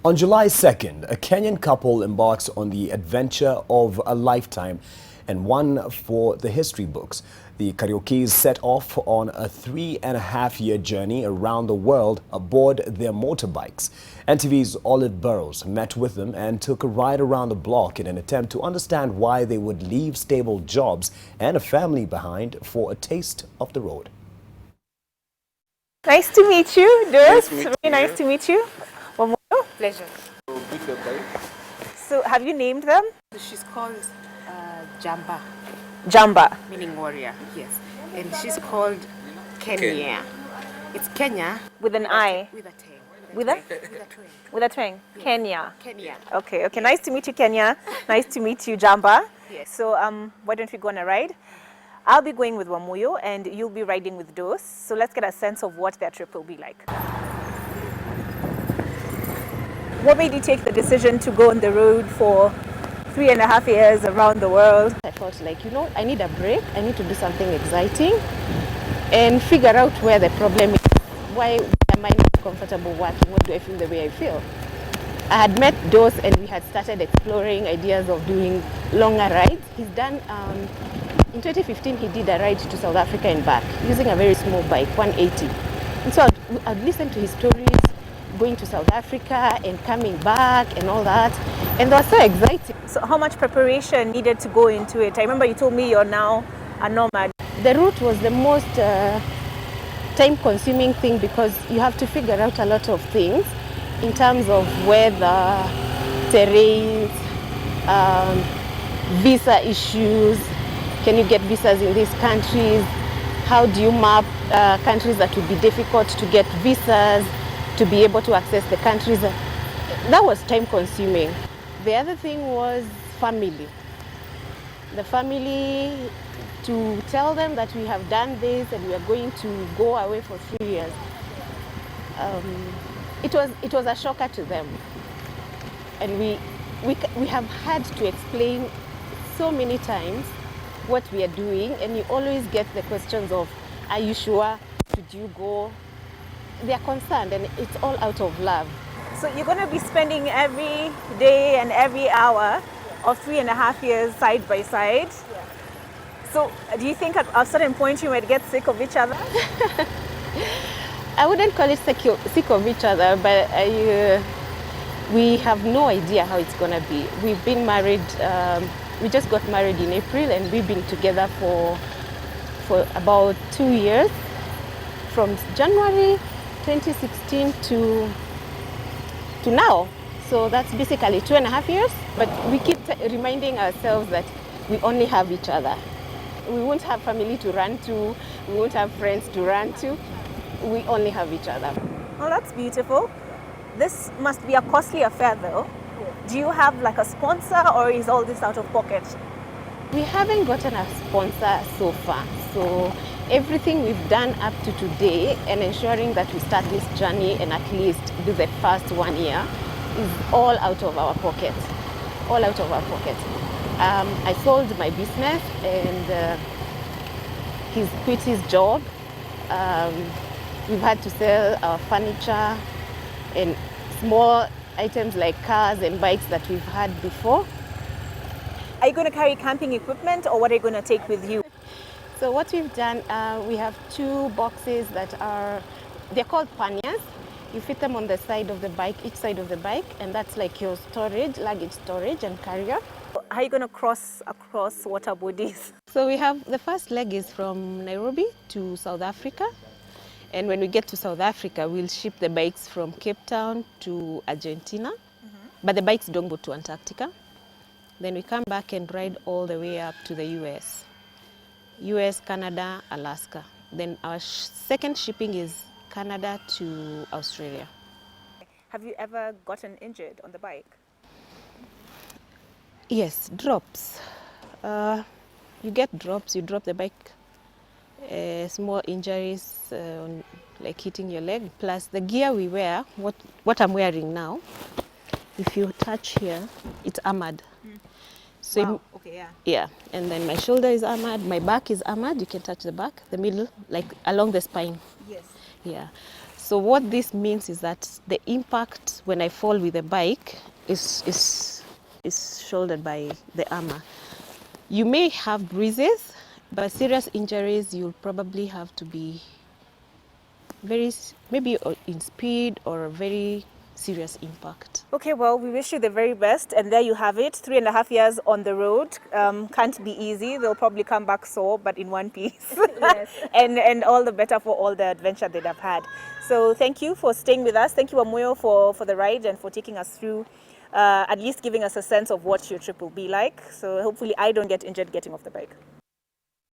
On July 2nd, a Kenyan couple embarks on the adventure of a lifetime and one for the history books. The Kariukis set off on a 3.5-year journey around the world aboard their motorbikes. NTV's Olive Burrows met with them and took a ride around the block in an attempt to understand why they would leave stable jobs and a family behind for a taste of the road. Nice to meet you, Doris. Very nice to meet you. Wamuyu. Pleasure. So, have you named them? She's called Jamba, Jamba. meaning warrior, yes. And she's called Kenya. It's Kenya. With an I. With a twang. With a? With a twang. With a twang. Yes. Kenya. Kenya. Okay. Nice to meet you, Kenya. Nice to meet you, Jamba. Yes. So, why don't we go on a ride? I'll be going with Wamuyu and you'll be riding with Dos. So let's get a sense of what their trip will be like. What made you take the decision to go on the road for 3.5 years around the world? I felt like, I need a break. I need to do something exciting and figure out where the problem is. Why am I not comfortable working? What do I feel the way I feel? I had met Dos and we had started exploring ideas of doing longer rides. He's done, in 2015, he did a ride to South Africa and back using a very small bike, 180. And so I'd listen to his stories, going to South Africa and coming back and all that. And they were so exciting. So how much preparation needed to go into it? I remember you told me you're now a nomad. The route was the most time-consuming thing because you have to figure out a lot of things in terms of weather, terrain, visa issues. Can you get visas in these countries? How do you map countries that would be difficult to get visas to be able to access the countries? That was time consuming. The other thing was family. The family, to tell them that we have done this and we are going to go away for 3 years. It was a shocker to them. And we have had to explain so many times what we are doing, and you always get the questions of, are you sure? Should you go? They are concerned, and it's all out of love. So you're going to be spending every day and every hour of 3.5 years side by side. Yeah. So do you think at a certain point you might get sick of each other? I wouldn't call it sick of each other, but we have no idea how it's going to be. We've been married. We just got married in April and we've been together for about 2 years, from January 2016 to now. So that's basically 2.5 years, but we keep reminding ourselves that we only have each other. We won't have family to run to, we won't have friends to run to, we only have each other. Oh, that's beautiful. This must be a costly affair though. Do you have like a sponsor or is all this out of pocket? We haven't gotten a sponsor so far. So everything we've done up to today and ensuring that we start this journey and at least do the first 1 year is all out of our pocket. All out of our pocket. I sold my business and he's quit his job. We've had to sell our furniture and small items like cars and bikes that we've had before. Are you going to carry camping equipment or what are you going to take with you? So what we've done, we have 2 boxes that they're called panniers. You fit them on the side of the bike, each side of the bike, and that's like your storage, luggage storage and carrier. How are you going to cross across water bodies? So we have, the first leg is from Nairobi to South Africa. And when we get to South Africa, we'll ship the bikes from Cape Town to Argentina. But the bikes don't go to Antarctica. Then we come back and ride all the way up to the US. US, Canada, Alaska. Then our second shipping is Canada to Australia. Have you ever gotten injured on the bike? Yes, drops. You get drops, you drop the bike. Small injuries like hitting your leg, plus the gear we wear, what I'm wearing now, if you touch here, it's armored. So wow. Okay, yeah. Yeah, and then my shoulder is armored, my back is armored, you can touch the back, the middle, like along the spine. Yes. Yeah. So So what this means is that the impact when I fall with the bike is shouldered by the armor. You may have bruises, but serious injuries you'll probably have to be maybe in speed or a very serious impact. Okay, well, we wish you the very best. And there you have it, 3.5 years on the road. Can't be easy. They'll probably come back sore, but in one piece. Yes. and all the better for all the adventure they'd have had. So thank you for staying with us. Thank you, Wamuyu, for the ride and for taking us through, at least giving us a sense of what your trip will be like. So hopefully I don't get injured getting off the bike.